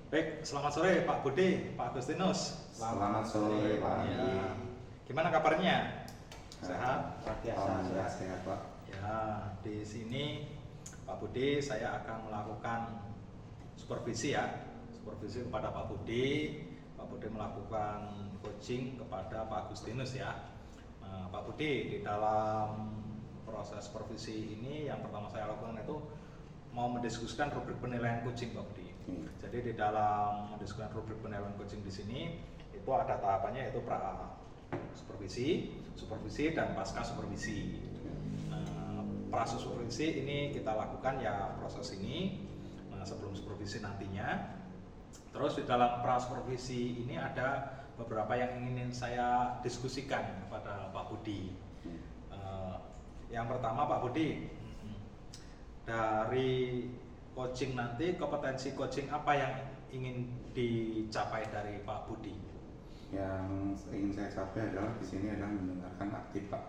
Baik, selamat sore Pak Budi, Pak Agustinus. Selamat sore Pak Andi. Ya, gimana kabarnya? Sehat? Luar biasa sehat Pak. Ya, di sini Pak Budi saya akan melakukan supervisi ya, supervisi kepada Pak Budi. Pak Budi melakukan coaching kepada Pak Agustinus ya. Nah, Pak Budi, di dalam proses supervisi ini yang pertama saya lakukan itu mau mendiskusikan rubrik penilaian coaching Pak Budi. Jadi di dalam mendiskusikan rubrik penilaian coaching di sini itu ada tahapannya, yaitu pra supervisi, supervisi dan pasca supervisi. Pra supervisi ini kita lakukan ya proses ini sebelum supervisi nantinya. Terus di dalam pra supervisi ini ada beberapa yang ingin saya diskusikan kepada Pak Budi. Yang pertama Pak Budi, dari coaching nanti, kompetensi coaching apa yang ingin dicapai dari Pak Budi? Yang ingin saya capai adalah di sini adalah mendengarkan aktif Pak.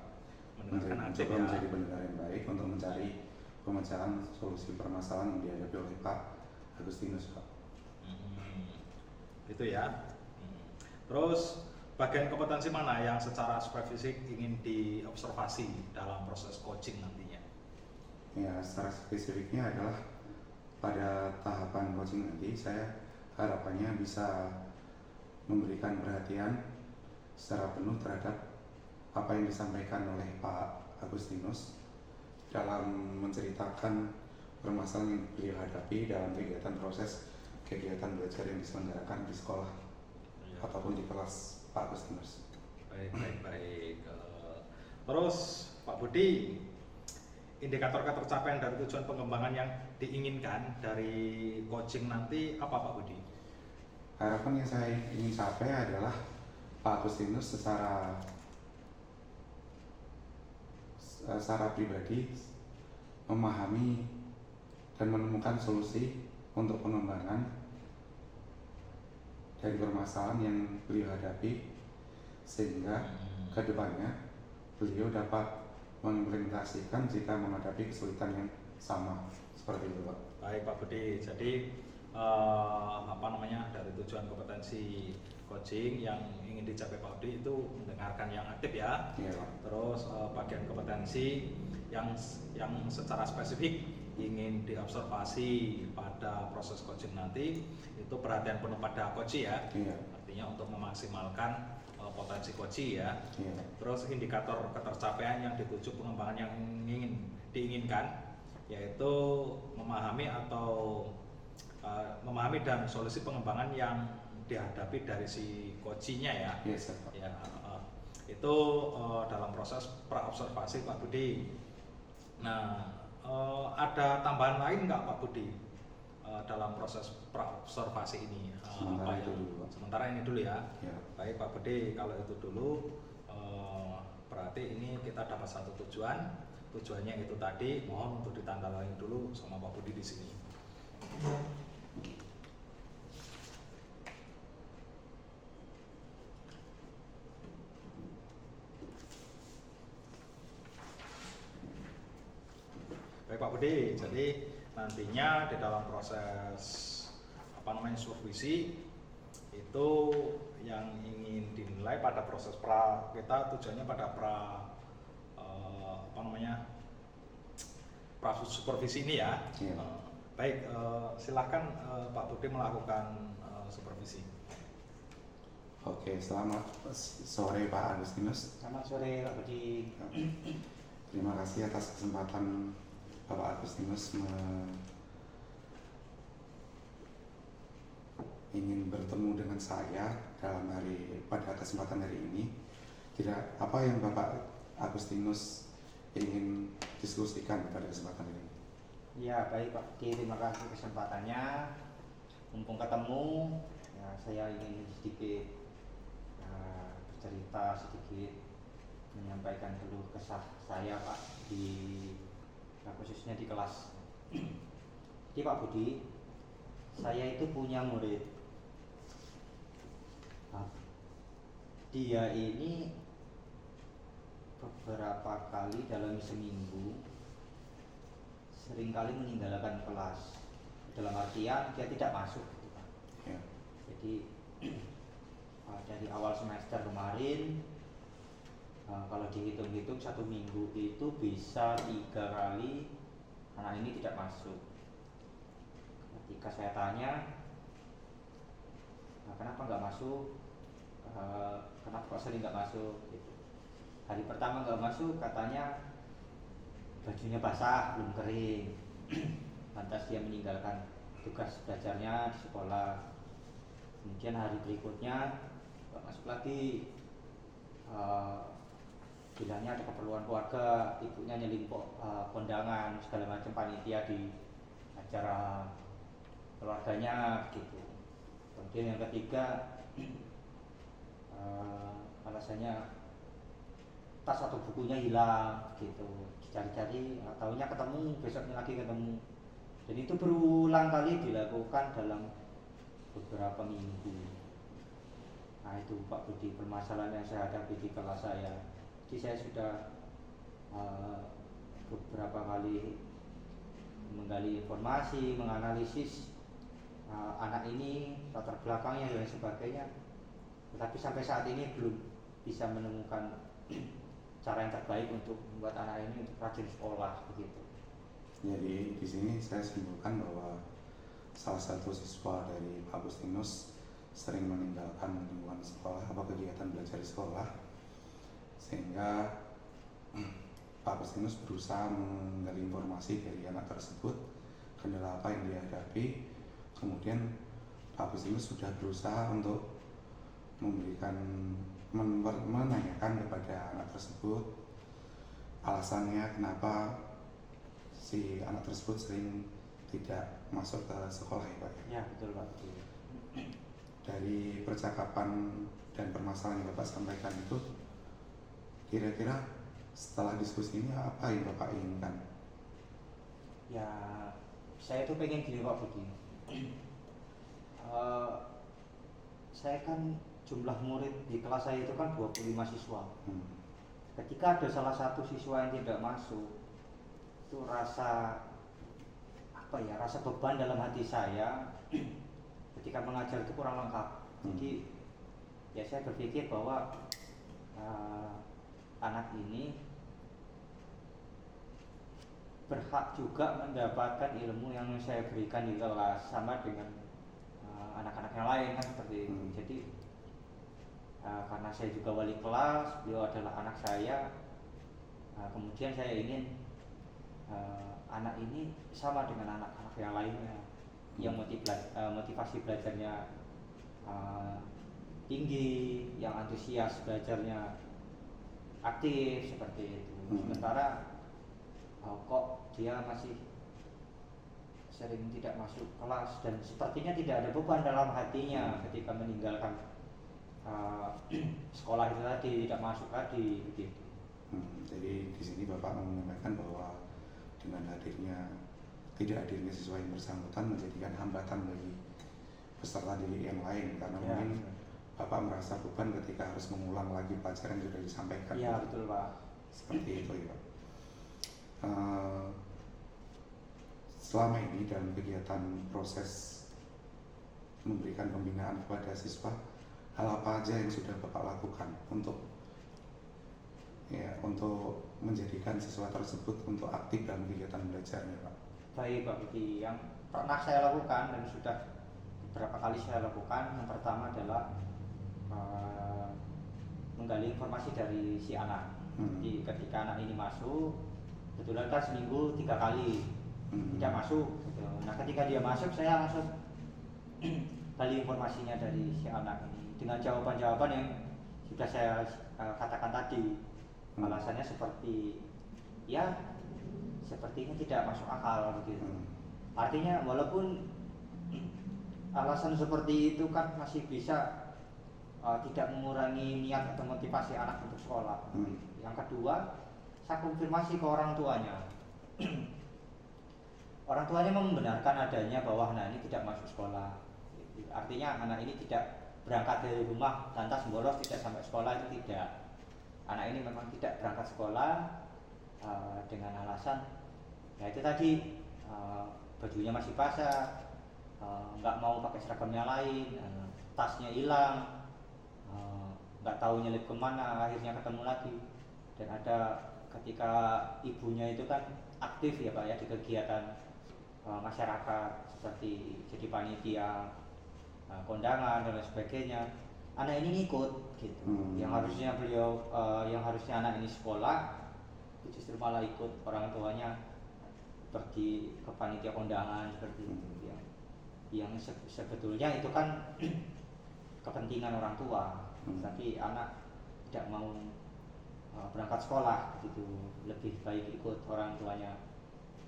Mendengarkan aktif ya. Menjadi pendengar yang baik untuk mencari pemecahan solusi permasalahan yang dihadapi oleh Pak Agustinus Pak. Itu ya. Terus bagian kompetensi mana yang secara spesifik ingin diobservasi dalam proses coaching nantinya? Ya, secara spesifiknya adalah pada tahapan coaching nanti saya harapannya bisa memberikan perhatian secara penuh terhadap apa yang disampaikan oleh Pak Agustinus dalam menceritakan permasalahan yang beliau hadapi dalam kegiatan belajar yang diselenggarakan di sekolah ataupun di kelas Pak Agustinus. Baik. Terus Pak Budi, indikator ketercapaian dari tujuan pengembangan yang diinginkan dari coaching nanti apa Pak Budi? Harapan yang saya ingin capai adalah Pak Agustinus secara pribadi memahami dan menemukan solusi untuk pengembangan dari permasalahan yang beliau hadapi, sehingga kedepannya beliau dapat mengimplementasikan jika menghadapi kesulitan yang sama seperti itu Pak. Baik Pak Budi, jadi dari tujuan kompetensi coaching yang ingin dicapai Pak Budi itu mendengarkan yang aktif ya. Iya, Pak. Terus bagian kompetensi yang secara spesifik ingin diobservasi pada proses coaching nanti itu perhatian penuh pada coach ya. Iya. Artinya untuk memaksimalkan potensi coach ya. Iya. Terus indikator ketercapaian yang dituju pengembangan yang diinginkan yaitu memahami dan solusi pengembangan yang dihadapi dari si coaching-nya ya. Yes, Pak. Ya, itu dalam proses pra-observasi Pak Budi. Nah, ada tambahan lain nggak Pak Budi dalam proses pra-observasi ini? Sementara ini dulu ya. Ya. Baik Pak Budi, kalau itu dulu berarti ini kita dapat satu tujuan. Tujuannya itu tadi, mohon untuk ditandai dulu sama Pak Budi di sini. Baik Pak Budi, jadi nantinya di dalam proses supervisi itu yang ingin dinilai pada proses kita tujuannya pada pra supervisi ini ya. Iya. Baik, silahkan Pak Budi melakukan supervisi. Oke, selamat sore Pak Agustinus. Selamat sore Pak Budi. Terima kasih atas kesempatan Bapak Agustinus ingin bertemu dengan saya pada kesempatan hari ini. Apa yang Bapak Agustinus ingin diskusikan pada kesempatan ini? Ya baik Pak Budi, terima kasih kesempatannya. Mumpung ketemu, ya, saya ingin sedikit bercerita sedikit, menyampaikan keluh kesah saya Pak khususnya di kelas. Jadi Pak Budi, saya itu punya murid. Dia ini beberapa kali dalam seminggu seringkali meninggalkan kelas, dalam artian dia tidak masuk gitu, Pak. Ya. Jadi dari awal semester kemarin, kalau dihitung-hitung 1 minggu itu bisa 3 kali anak ini tidak masuk. Ketika saya tanya, kenapa nggak masuk, kenapa kok sering nggak masuk gitu. Hari pertama nggak masuk katanya bajunya basah, belum kering. Lantas dia meninggalkan tugas belajarnya di sekolah. Kemudian hari berikutnya nggak masuk lagi, bilangnya ada keperluan keluarga, ibunya nyelip kondangan segala macam, panitia di acara keluarganya gitu. Kemudian yang ketiga, alasannya tas atau bukunya hilang gitu, dicari-cari, tahunya ketemu, besoknya lagi ketemu. Dan itu berulang kali dilakukan dalam beberapa minggu. Nah itu Pak Budi permasalahan yang saya hadapi di kelas saya. Jadi saya sudah beberapa kali menggali informasi, menganalisis anak ini, latar belakangnya dan sebagainya. Tetapi sampai saat ini belum bisa menemukan cara yang terbaik untuk membuat anak ini rajin sekolah begitu. Jadi di sini saya simpulkan bahwa salah satu siswa dari Pak Agustinus sering meninggalkan lingkungan sekolah atau kegiatan belajar di sekolah, sehingga Pak Agustinus berusaha menggali informasi dari anak tersebut, kendala apa yang dihadapi. Kemudian Pak Agustinus sudah berusaha untuk menanyakan kepada anak tersebut alasannya kenapa si anak tersebut sering tidak masuk ke sekolah ya Pak? Ya betul Pak. Dari percakapan dan permasalahan yang Bapak sampaikan itu, kira-kira setelah diskusi ini apa yang Bapak inginkan? Ya saya tuh pengen gini Pak Budi. Saya kan jumlah murid di kelas saya itu kan 25 siswa. Ketika ada salah satu siswa yang tidak masuk, itu rasa rasa beban dalam hati saya ketika mengajar itu kurang lengkap. Jadi ya saya berpikir bahwa anak ini berhak juga mendapatkan ilmu yang saya berikan di kelas sama dengan anak-anak yang lain kan seperti itu. Jadi karena saya juga wali kelas, beliau adalah anak saya, kemudian saya ingin anak ini sama dengan anak-anak yang lainnya yang motivasi belajarnya tinggi, yang antusias belajarnya aktif seperti itu. Sementara kok dia masih sering tidak masuk kelas dan sepertinya tidak ada beban dalam hatinya ketika meninggalkan sekolah itu tadi, tidak masuk lagi begitu. Jadi di sini Bapak menyampaikan bahwa dengan tidak hadirnya siswa yang bersangkutan menjadikan hambatan bagi peserta didik yang lain, karena mungkin Bapak merasa beban ketika harus mengulang lagi pelajaran yang sudah disampaikan. Iya betul Pak. Seperti itu ya Pak. Selama ini dalam kegiatan proses memberikan pembinaan kepada siswa, hal apa aja yang sudah Bapak lakukan untuk menjadikan siswa tersebut untuk aktif dalam kegiatan belajarnya Pak? Baik Pak Budi, yang pernah saya lakukan dan sudah beberapa kali saya lakukan, yang pertama adalah menggali informasi dari si anak. Jadi ketika anak ini masuk, kebetulan kan seminggu 3 kali tidak masuk gitu. Nah ketika dia masuk, saya langsung gali informasinya dari si anak ini dengan jawaban-jawaban yang sudah saya katakan tadi. Alasannya seperti sepertinya tidak masuk akal begitu. Artinya walaupun alasan seperti itu kan masih bisa tidak mengurangi niat atau motivasi anak untuk sekolah. Yang kedua, saya konfirmasi ke orang tuanya. Orang tuanya membenarkan adanya bahwa anak ini tidak masuk sekolah. Artinya anak ini tidak berangkat dari rumah lantas bolos tidak sampai sekolah, itu tidak. Anak ini memang tidak berangkat sekolah dengan alasan ya itu tadi, bajunya masih basah, nggak mau pakai seragam yang lain, tasnya hilang, nggak tahu nyelip kemana, akhirnya ketemu lagi. Dan ada ketika ibunya itu kan aktif ya Pak ya di kegiatan masyarakat seperti jadi panitia kondangan dan lain sebagainya, anak ini ngikut gitu. Yang harusnya anak ini sekolah justru malah ikut orang tuanya pergi ke panitia kondangan seperti itu. Yang sebetulnya itu kan kepentingan orang tua, tapi anak tidak mau berangkat sekolah gitu, lebih baik ikut orang tuanya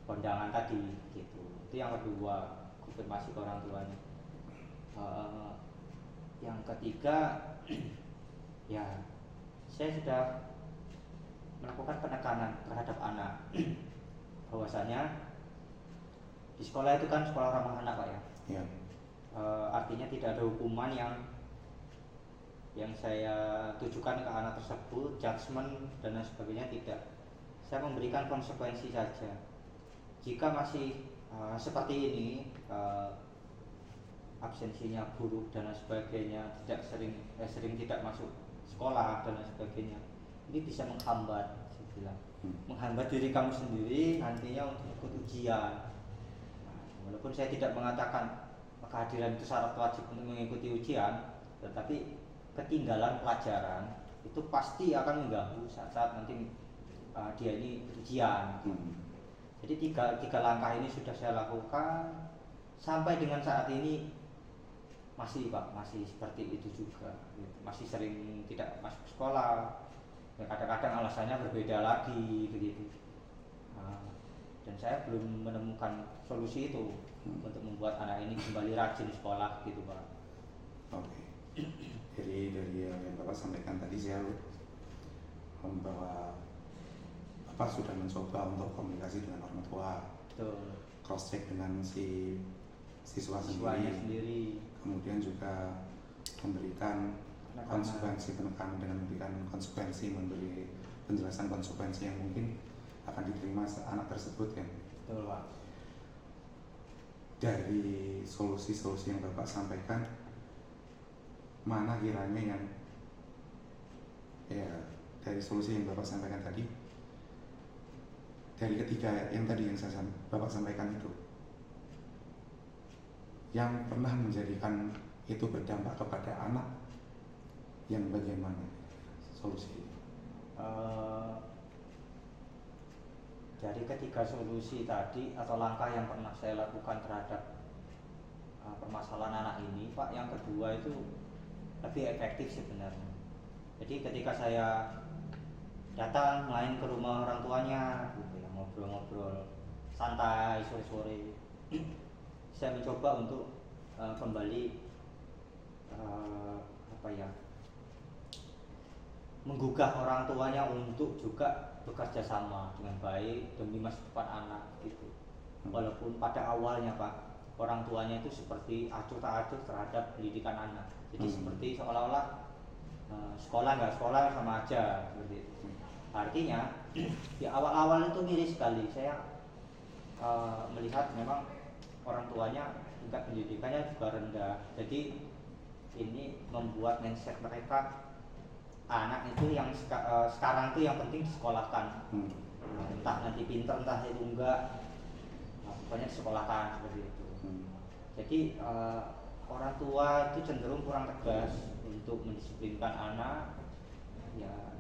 kondangan tadi gitu. Itu yang kedua, konfirmasi ke orang tuanya. Yang ketiga ya saya sudah melakukan penekanan terhadap anak bahwasanya di sekolah itu kan sekolah ramah anak Pak ya. Ya. Artinya tidak ada hukuman yang saya tujukan ke anak tersebut, judgement dan lain sebagainya, tidak. Saya memberikan konsekuensi saja. Jika masih seperti ini, absensinya buruk dan lain sebagainya, tidak sering tidak masuk sekolah dan lain sebagainya, ini bisa menghambat, saya bilang, menghambat diri kamu sendiri nantinya untuk ikut ujian. Walaupun saya tidak mengatakan kehadiran itu syarat wajib untuk mengikuti ujian, tetapi ketinggalan pelajaran itu pasti akan mengganggu saat nanti dia ini ujian. Jadi tiga langkah ini sudah saya lakukan sampai dengan saat ini masih Pak, masih seperti itu juga, masih sering tidak masuk sekolah. Kadang-kadang alasannya berbeda lagi begitu. Dan saya belum menemukan solusi itu untuk membuat anak ini kembali rajin sekolah gitu Pak. Oke. Jadi dari yang Bapak sampaikan tadi, saya bahwa Bapak sudah mencoba untuk komunikasi dengan orang tua, Betul. cross check dengan si siswa Siswanya sendiri, sendiri, kemudian juga memberikan konsekuensi penekanan dengan memberikan konsekuensi, memberi penjelasan konsekuensi yang mungkin akan diterima anak tersebut kan. betul Pak. Dari solusi-solusi yang Bapak sampaikan, mana kiranya yang dari solusi yang Bapak sampaikan tadi, dari ketiga yang tadi yang Bapak sampaikan itu, yang pernah menjadikan itu berdampak kepada anak, yang bagaimana solusi? Dari ketiga solusi tadi atau langkah yang pernah saya lakukan terhadap permasalahan anak ini Pak, yang kedua itu lebih efektif sebenarnya. Jadi ketika saya datang main ke rumah orang tuanya gitu ya, ngobrol-ngobrol santai sore-sore, saya mencoba untuk kembali menggugah orang tuanya untuk juga bekerja sama dengan baik demi masa depan anak gitu. Walaupun pada awalnya Pak, orang tuanya itu seperti acuh tak acuh terhadap pendidikan anak. Jadi seperti seolah-olah sekolah nggak sekolah sama aja seperti itu. Artinya di awal-awal itu miris sekali. Saya melihat memang orang tuanya tingkat pendidikannya juga rendah. Jadi ini membuat mindset mereka, anak itu yang sekarang itu yang penting disekolahkan. Entah nanti pinter entah itu enggak, pokoknya disekolahkan seperti itu. Jadi orang tua itu cenderung kurang tegas untuk mendisiplinkan anak, ya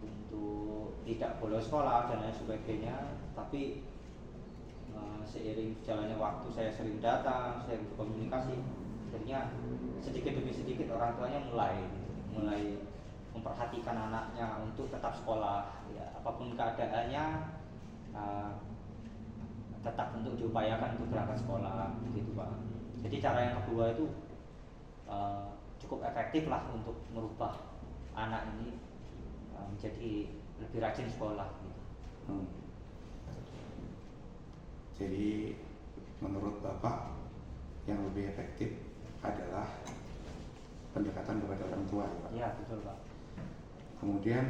untuk tidak bolos sekolah dan lain sebagainya. Tapi seiring jalannya waktu, saya sering datang, saya berkomunikasi, akhirnya sedikit demi sedikit orang tuanya mulai memperhatikan anaknya untuk tetap sekolah, ya apapun keadaannya tetap untuk diupayakan untuk berangkat sekolah gitu Pak. Jadi cara yang kedua itu cukup efektif lah untuk merubah anak ini menjadi lebih rajin sekolah gitu. Jadi menurut Bapak yang lebih efektif adalah pendekatan kepada orang tua ya Pak? Iya betul Pak. Kemudian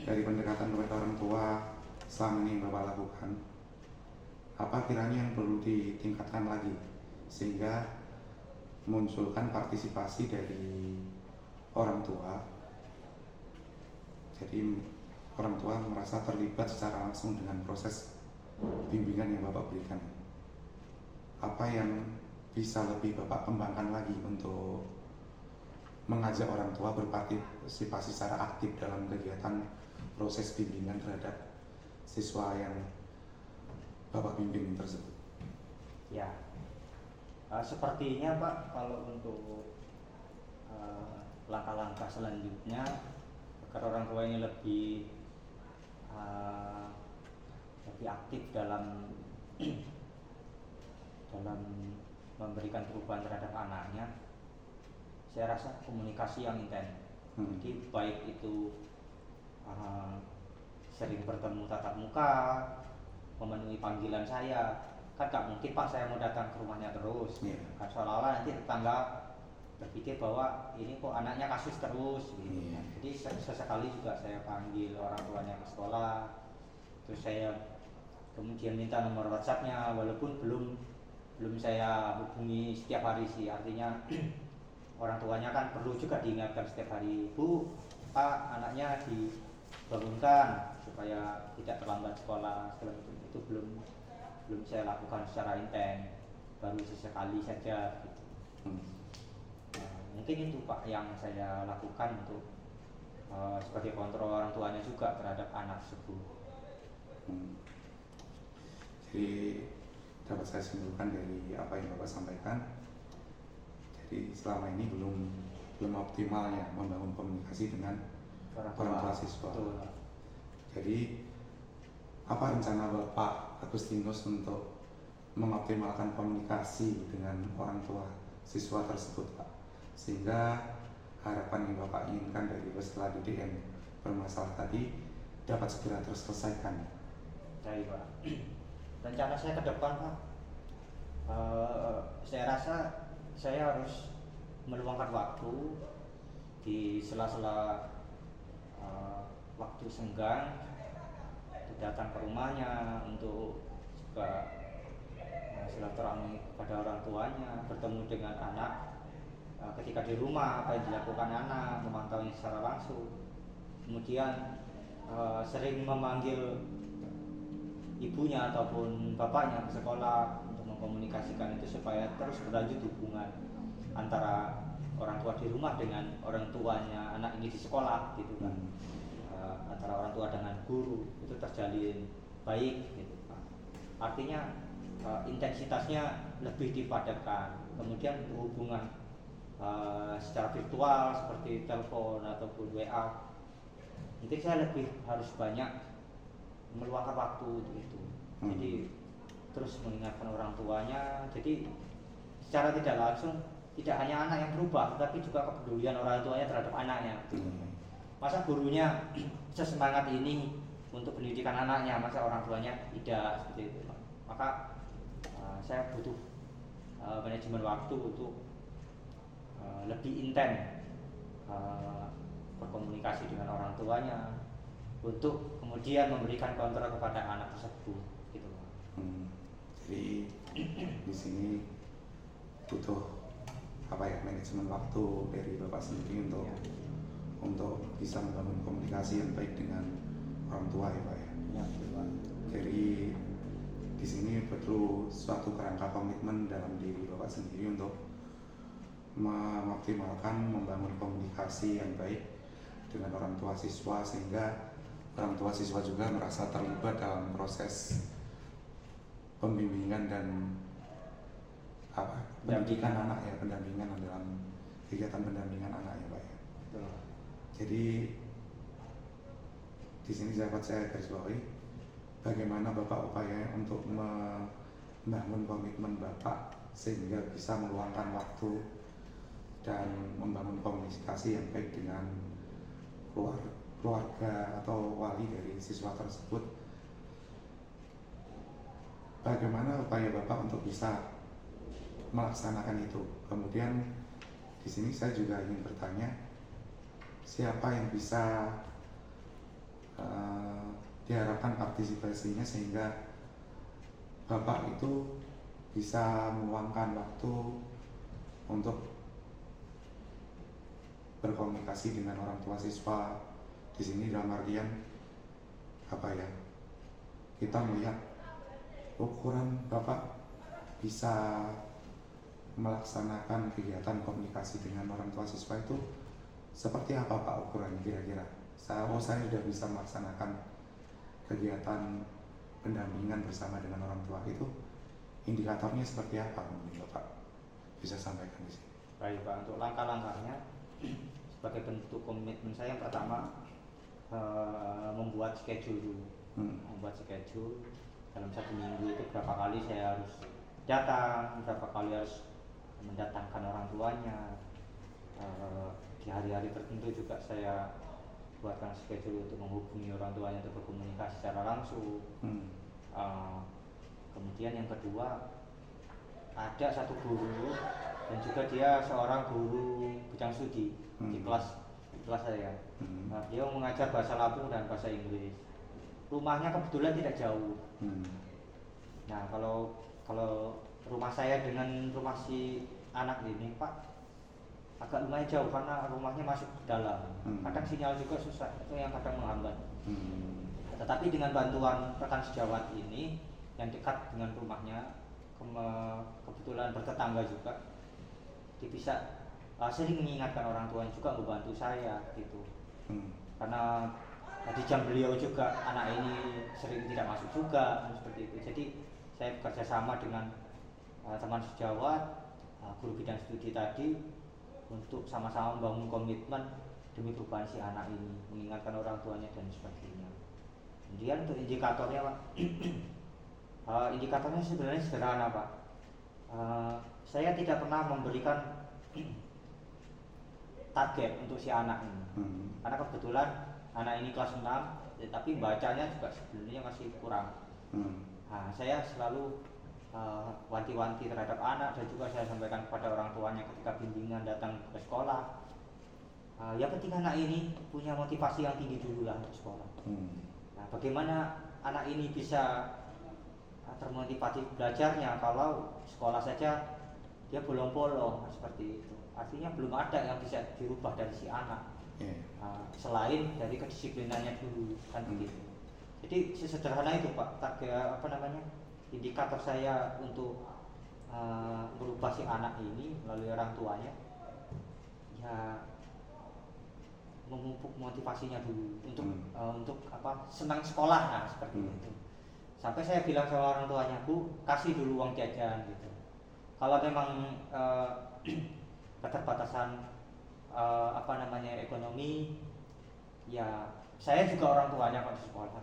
dari pendekatan kepada orang tua selama ini yang Bapak lakukan, apa kiranya yang perlu ditingkatkan lagi sehingga munculkan partisipasi dari orang tua. Jadi orang tua merasa terlibat secara langsung dengan proses bimbingan yang Bapak berikan. Apa yang bisa lebih Bapak kembangkan lagi untuk mengajak orang tua berpartisipasi secara aktif dalam kegiatan proses bimbingan terhadap siswa yang Bapak bimbing tersebut? Ya, sepertinya Pak, kalau untuk langkah-langkah selanjutnya agar orang tua ini lebih aktif dalam memberikan perubahan terhadap anaknya, saya rasa komunikasi yang intens. Jadi baik itu sering bertemu tatap muka, memenuhi panggilan saya. Kan gak mungkin Pak saya mau datang ke rumahnya terus, kan seolah-olah nanti tetangga berpikir bahwa ini kok anaknya kasus terus gitu. Jadi sesekali juga saya panggil orang tuanya ke sekolah, terus saya kemudian minta nomor WhatsApp-nya, walaupun belum saya hubungi setiap hari sih. Artinya orang tuanya kan perlu juga diingatkan setiap hari, Bu, Pak, anaknya dibangunkan supaya tidak terlambat sekolah, segala macam. Itu belum saya lakukan secara intens, baru sesekali saja gitu. Mungkin itu Pak yang saya lakukan untuk sebagai kontrol orang tuanya juga terhadap anak tersebut. Jadi dapat saya simpulkan dari apa yang Bapak sampaikan, jadi selama ini belum optimalnya membangun komunikasi dengan orang tua siswa. Betul. Jadi apa rencana Bapak Agustinus untuk mengoptimalkan komunikasi dengan orang tua siswa tersebut, Pak, sehingga harapan yang Bapak inginkan dari peserta didik yang bermasalah tadi dapat segera terselesaikan? Baik Pak, rencana saya ke depan Pak, saya rasa saya harus meluangkan waktu di sela-sela waktu senggang untuk datang ke rumahnya, untuk juga silaturahmi kepada orang tuanya, bertemu dengan anak ketika di rumah, apa yang dilakukan anak, memantau secara langsung. Kemudian sering memanggil ibunya ataupun bapaknya ke sekolah untuk mengkomunikasikan itu supaya terus berlanjut hubungan antara orang tua di rumah dengan orang tuanya anak ini di sekolah gitu kan. Antara orang tua dengan guru itu terjalin baik gitu kan. Artinya intensitasnya lebih dipadatkan. Kemudian hubungan secara virtual seperti telepon ataupun WA, mungkin saya lebih harus banyak meluangkan waktu untuk itu. Jadi terus mengingatkan orang tuanya. Jadi secara tidak langsung tidak hanya anak yang berubah, tapi juga kepedulian orang tuanya terhadap anaknya. Masa gurunya sesemangat ini untuk pendidikan anaknya, masa orang tuanya tidak seperti itu. Maka saya butuh manajemen waktu untuk lebih intens berkomunikasi dengan orang tuanya untuk kemudian memberikan kontrol kepada anak tersebut gitu. Jadi di sini butuh manajemen waktu dari Bapak sendiri untuk bisa membangun komunikasi yang baik dengan orang tua ya Pak ya. Ya, betul Pak. Jadi di sini perlu suatu kerangka komitmen dalam diri Bapak sendiri untuk mengoptimalkan membangun komunikasi yang baik dengan orang tua siswa, sehingga orang tua siswa juga merasa terlibat dalam proses pembimbingan dan pendidikan anak ya, pendampingan dalam kegiatan pendampingan anak ya Pak ya. Betul. Jadi di sini dapat saya garis bawahi bagaimana Bapak upaya untuk membangun komitmen Bapak sehingga bisa meluangkan waktu dan membangun komunikasi yang baik dengan keluarga atau wali dari siswa tersebut. Bagaimana upaya Bapak untuk bisa melaksanakan itu? Kemudian di sini saya juga ingin bertanya, siapa yang bisa diharapkan partisipasinya sehingga Bapak itu bisa meluangkan waktu untuk berkomunikasi dengan orang tua siswa. Di sini dalam artian apa ya, kita melihat ukuran Bapak bisa melaksanakan kegiatan komunikasi dengan orang tua siswa itu seperti apa Pak ukurannya kira-kira? Saya sudah bisa melaksanakan kegiatan pendampingan bersama dengan orang tua, itu indikatornya seperti apa mungkin Bapak bisa sampaikan di sini? Baik Pak, untuk langkah-langkahnya sebagai bentuk komitmen saya yang pertama membuat schedule dulu. Membuat schedule dalam 1 minggu itu berapa kali saya harus datang, berapa kali harus mendatangkan orang tuanya. Di hari-hari tertentu juga saya buatkan schedule untuk menghubungi orang tuanya untuk berkomunikasi secara langsung. Kemudian yang kedua, ada satu guru dan juga dia seorang guru bidang studi di kelas saya. Dia mengajar bahasa Lampung dan bahasa Inggris. Rumahnya kebetulan tidak jauh. Nah, kalau rumah saya dengan rumah si anak ini Pak agak lumayan jauh karena rumahnya masuk ke dalam. Kadang sinyal juga susah, itu yang kadang menghambat. Tetapi dengan bantuan rekan sejawat ini yang dekat dengan rumahnya, kebetulan bertetangga juga, dia bisa sering mengingatkan orang tuanya juga membantu saya gitu. Karena di jam beliau juga anak ini sering tidak masuk juga seperti itu. Jadi saya bekerja sama dengan teman sejawat, guru bidang studi tadi untuk sama-sama membangun komitmen demi perubahan si anak ini, mengingatkan orang tuanya dan sebagainya. Kemudian untuk indikatornya Pak, indikatornya sebenarnya sederhana Pak. Saya tidak pernah memberikan target untuk si anak ini, karena kebetulan anak ini kelas 6, tapi bacanya juga sebenarnya masih kurang. Nah, saya selalu wanti-wanti terhadap anak dan juga saya sampaikan kepada orang tuanya ketika bimbingan datang ke sekolah. Yang penting anak ini punya motivasi yang tinggi dulu lah untuk sekolah. Nah, bagaimana anak ini bisa termotivasi belajarnya kalau sekolah saja dia bolong-bolong seperti itu. Artinya belum ada yang bisa dirubah dari si anak. Selain dari kedisiplinannya dulu kan begitu. Jadi sesederhana itu Pak, target indikator saya untuk merubah si anak ini melalui orang tuanya, ya memupuk motivasinya dulu untuk senang sekolah, nah seperti itu. Sampai saya bilang sama orang tuanya, Bu, kasih dulu uang jajan gitu. Kalau memang keterbatasan ekonomi, ya saya juga orang tuanya kok di sekolah.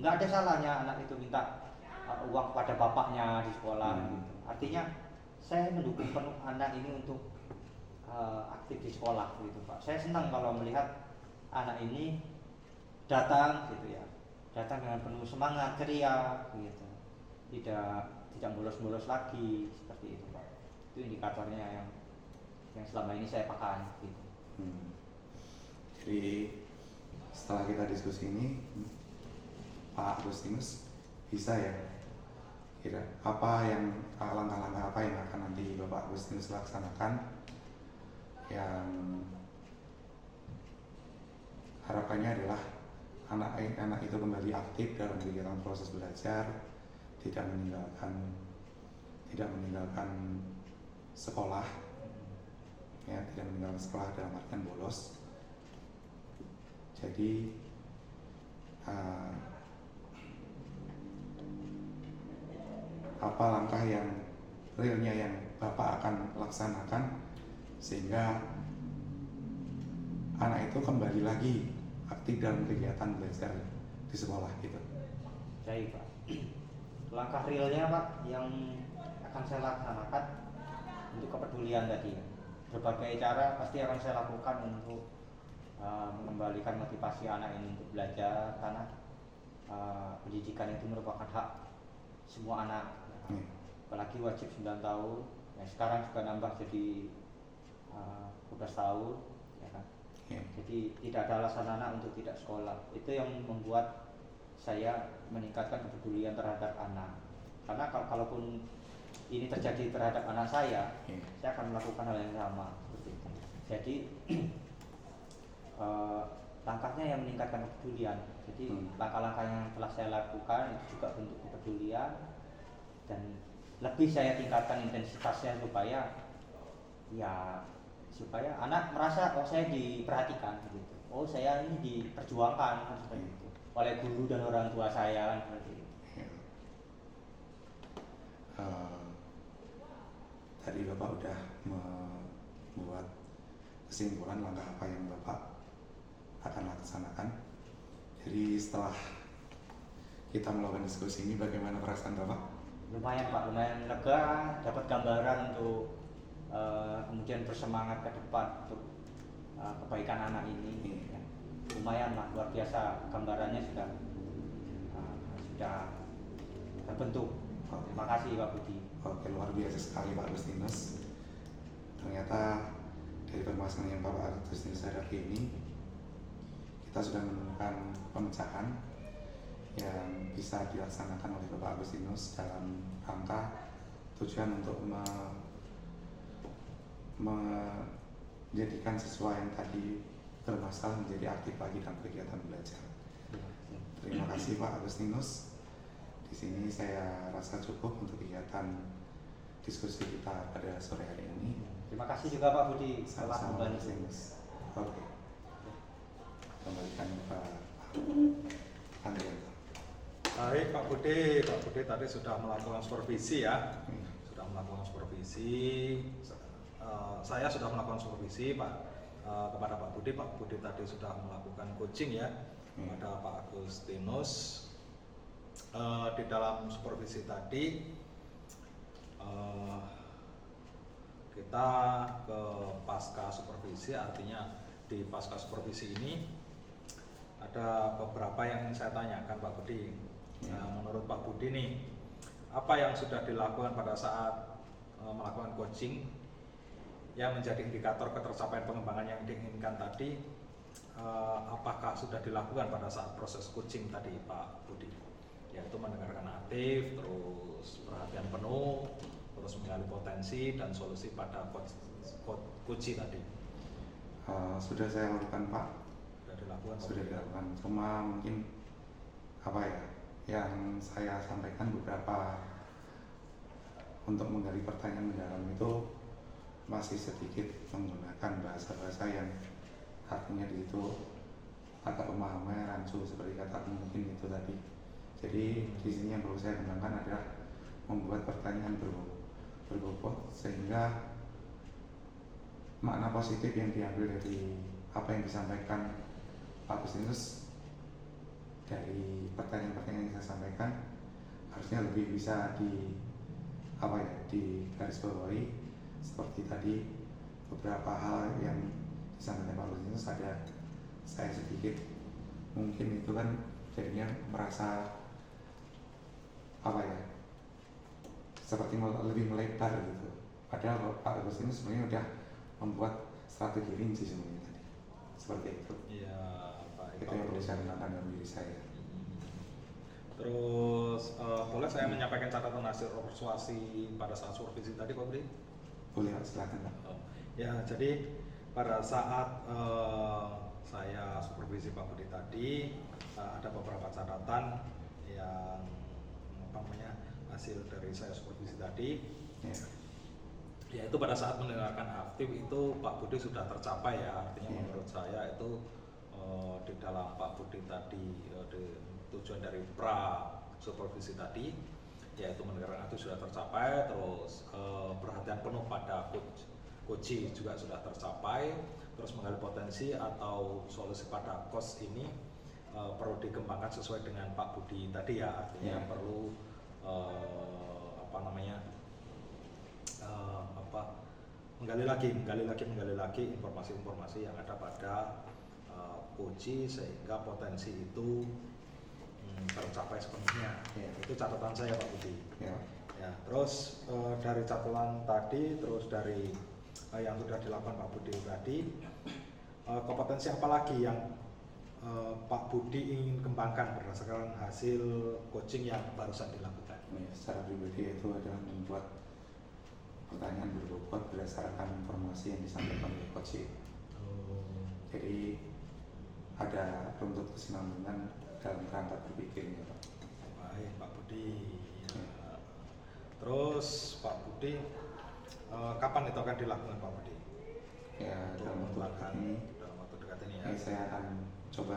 Nggak ada salahnya anak itu minta uang kepada bapaknya di sekolah gitu. Artinya saya mendukung penuh anak ini untuk aktif di sekolah gitu Pak. Saya senang kalau melihat anak ini datang gitu ya, datang dengan penuh semangat, ceria gitu, tidak bolos-bolos lagi seperti itu Pak. Itu indikatornya yang selama ini saya pakai gitu. Jadi setelah kita diskusi ini, Pak Agustinus bisa ya kira apa yang langkah-langkah apa yang akan nanti Bapak Agustinus laksanakan yang harapannya adalah anak itu kembali aktif dalam kegiatan proses belajar, tidak meninggalkan sekolah, ya, tidak meninggalkan sekolah dalam artian bolos. Jadi apa langkah yang realnya yang Bapak akan laksanakan sehingga anak itu kembali lagi aktif dalam kegiatan belajar di sekolah gitu. Baik Pak, langkah realnya Pak yang akan saya laksanakan untuk kepedulian tadi, berbagai cara pasti akan saya lakukan untuk mengembalikan motivasi anak ini untuk belajar, karena pendidikan itu merupakan hak semua anak, apalagi wajib 9 tahun, ya sekarang juga nambah jadi 12 tahun, ya kan? Jadi tidak ada alasan anak untuk tidak sekolah. Itu yang membuat saya meningkatkan kepedulian terhadap anak. Karena kalaupun ini terjadi terhadap anak saya, Iya. saya akan melakukan hal yang sama seperti itu. Jadi langkahnya yang meningkatkan kepedulian. Jadi langkah-langkah yang telah saya lakukan itu juga bentuk kepedulian, dan lebih saya tingkatkan intensitasnya supaya anak merasa oh saya diperhatikan gitu. Oh saya ini diperjuangkan kan seperti itu oleh guru dan orang tua saya kan seperti itu. Ya. Tadi Bapak udah membuat kesimpulan langkah apa yang Bapak akan laksanakan. Jadi setelah kita melakukan diskusi ini, bagaimana perasaan Bapak? Lumayan Pak, lumayan lega, dapat gambaran untuk kemudian bersemangat ke depan untuk kebaikan anak ini. Ya. Lumayan lah, luar biasa gambarannya sudah terbentuk. Terima kasih Pak Budi. Oke, luar biasa sekali Pak Agustinus. Ternyata dari permasalahan yang Bapak Agustinus hadapi ini, kita sudah menemukan pemecahan yang bisa dilaksanakan oleh Bapak Agustinus dalam rangka tujuan untuk menjadikan siswa yang tadi bermasalah menjadi aktif lagi dalam kegiatan belajar. Terima kasih Pak Agustinus. Di sini saya rasa cukup untuk kegiatan diskusi kita pada sore hari ini. Terima kasih juga Pak Budi telah Sama-sama Pak membantu. Agustinus. Oke. Kembalikan ke Pak Andrianto. Baik Pak Budi tadi sudah melakukan supervisi ya. Sudah melakukan supervisi. Saya sudah melakukan supervisi kepada Pak Budi. Pak Budi tadi sudah melakukan coaching ya kepada Pak Agustinus. Di dalam supervisi tadi kita ke pasca supervisi, artinya di pasca supervisi ini ada beberapa yang ingin saya tanyakan Pak Budi. Nah, menurut Pak Budi nih, apa yang sudah dilakukan pada saat melakukan coaching yang menjadi indikator ketercapaian pengembangan yang diinginkan tadi, apakah sudah dilakukan pada saat proses coaching tadi Pak Budi? Yaitu mendengarkan aktif, terus perhatian penuh, terus menggali potensi dan solusi pada coaching tadi. Sudah saya lakukan Pak. Sudah dilakukan. Sudah dilakukan. Cuma mungkin apa ya, yang saya sampaikan beberapa untuk menggali pertanyaan mendalam itu masih sedikit menggunakan bahasa-bahasa yang artinya di situ agak pemahaman rancu seperti kata mungkin itu tadi. Jadi di sini yang perlu saya kembangkan adalah membuat pertanyaan berbobot sehingga makna positif yang diambil dari apa yang disampaikan Pak Agustinus dari pertanyaan-pertanyaan yang saya sampaikan harusnya lebih bisa di garis bawahi seperti tadi beberapa hal yang disampaikan Pak Agustinus ada saya sedikit mungkin itu kan jadinya merasa seperti lebih melebar gitu. Padahal Pak Agustinus sebenarnya udah membuat strategi rinci sebenarnya tadi. Seperti itu. Iya, Pak. Itu yang perlu saya kenalkan dalam diri saya. Terus boleh saya menyampaikan catatan hasil persuasi pada saat supervisi tadi Pak Budi? Boleh Pak, silakan Pak. Ya, jadi pada saat saya supervisi Pak Budi tadi ada beberapa catatan yang hasil dari saya supervisi tadi. Yaitu pada saat mendengarkan aktif itu Pak Budi sudah tercapai ya, artinya menurut saya itu di dalam Pak Budi tadi tujuan dari pra supervisi tadi yaitu mendengarkan aktif sudah tercapai, terus perhatian penuh pada coach juga sudah tercapai, terus menggali potensi atau solusi pada cost ini perlu dikembangkan sesuai dengan Pak Budi tadi ya, artinya perlu menggali lagi informasi-informasi yang ada pada coach sehingga potensi itu tercapai sepenuhnya. Itu catatan saya Pak Budi. Ya, terus dari catatan tadi, terus dari yang sudah dilakukan Pak Budi tadi, kompetensi apa lagi yang Pak Budi ingin kembangkan berdasarkan hasil coaching yang barusan dilakukan? Secara pribadi itu adalah membuat pertanyaan berbobot berdasarkan informasi yang disampaikan oleh coach. Oh, Jadi ada runtut kesinambungan dalam kerangka berpikirnya, Pak. baik Pak Budi. Ya. Terus Pak Budi, kapan itu akan dilakukan Pak Budi? Ya, Untuk dalam waktu dekat mengembangkan ini, dalam waktu dekat ini ya. saya akan coba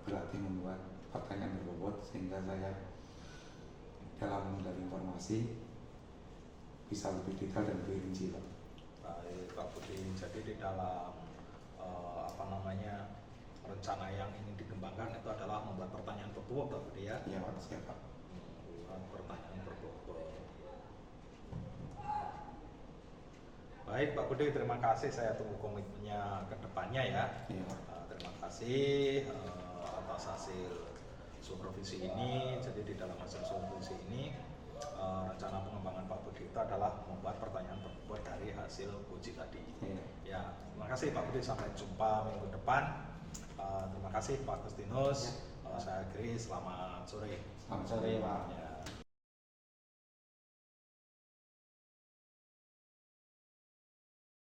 berlatih membuat pertanyaan berbobot sehingga saya dalam menggali informasi bisa lebih detail dan lebih rinci, Pak. Baik Pak Budi, jadi di dalam apa namanya rencana yang ingin dikembangkan itu adalah membuat pertanyaan berbobot Pak Budi ya. Iya, Pak, siap, Pak. Membuat pertanyaan berbobot. Baik Pak Budi, terima kasih. Saya tunggu komitmennya ke depannya ya. Iya, Pak. Terima kasih atas hasil supervisi ini. Jadi di dalam hasil supervisi ini rencana pengembangan Pak Budi itu adalah membuat pertanyaan berbobot dari hasil uji tadi. Iya. Ya, terima kasih Pak Budi. Sampai jumpa minggu depan. Terima kasih Pak Agustinus. Saya Gris. Selamat sore. Selamat Sore, Pak. Ya.